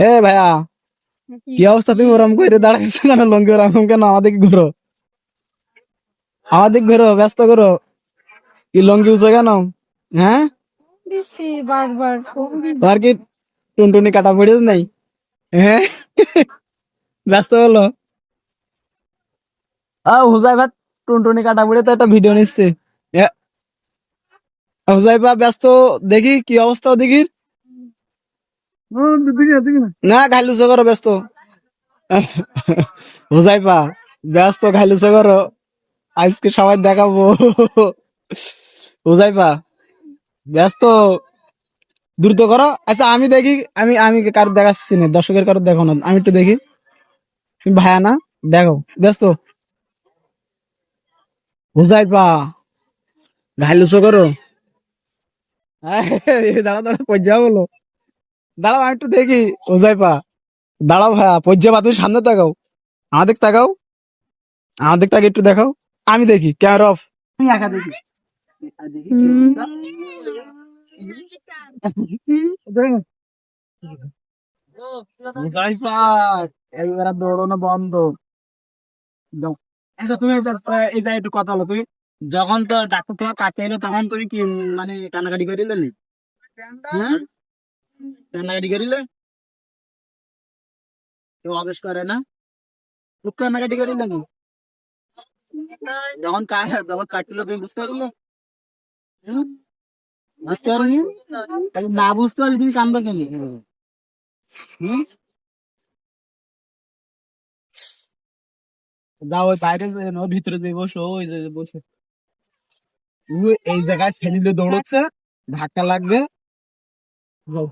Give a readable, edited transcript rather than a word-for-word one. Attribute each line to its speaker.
Speaker 1: এ ভাইয়া কি অবস্থা? তুমি ওরম করে দাঁড়াইছো কেন? লঙ্গি ওরকম কেন? আমাদিকে ঘুরো, আমাদিকে ঘুরো, ব্যস্ত করো। কি লঙ্গি উঁচু কেন? হ্যাঁ, তোমার কি টুনটুনি কাটা পড়েছ নাই? হ্যাঁ, ব্যস্ত হলো। হুজাইফা টুনটুনি কাটা পড়ে তো একটা ভিডিও নিচ্ছে। হুজাইফা ব্যস্ত, দেখি কি অবস্থা দেখি। না, ঘাইলুচো করো ব্যস্ত। হুজাইফা ব্যস্ত, ঘাইলুচো করো। আজকে সবাই দেখাবো। হুজাইফা ব্যস্ত, দ্রুত করো। আচ্ছা আমি দেখি, আমি আমি কারো দেখাচ্ছি না, দর্শকের কারো দেখো না, আমি একটু দেখি। তুমি ভাইয়া না, দেখো ব্যস্ত। হুজাইফা ঘাইলুচো করো। দাঁড়া দাঁড়া, পর্যা বলো। দাঁড়াও আমি একটু দেখি। হুজাইফা দাঁড়াও ভাইয়া, পর্যা তুমি সামনে তাকাও, আমাদের তাকাও, আমাদের তাকে একটু দেখাও। আমি দেখি, ক্যামেরা অফ। আমি একা দেখি। হুজাইফা এইবার দৌড়ানো বন্ধ। আচ্ছা তুমি এটা একটু কথা বলো। তুমি যখন তো ডাক্তার তোমার কাছে এলো তখন তুমি কি মানে কান্নাকাটি করিলে নি? হ্যাঁ, কান্নাকাটি করিলে? কেউ অবেশ করে না? খুব কান্নাকাটি করিলে নি? যখন কাটলো তুমি বুঝতে পারলে? হুম? বুঝতে পারোনি? তাহলে না বুঝতে পারলে তুমি কান্দবে কেন? হুম? যাও ওই বাইরে ওর ভিতরে দিয়ে বসো, ওই যে বসে। এই জায়গায় ছেলে দৌড়চ্ছে, ধাক্কা লাগবে। যাও।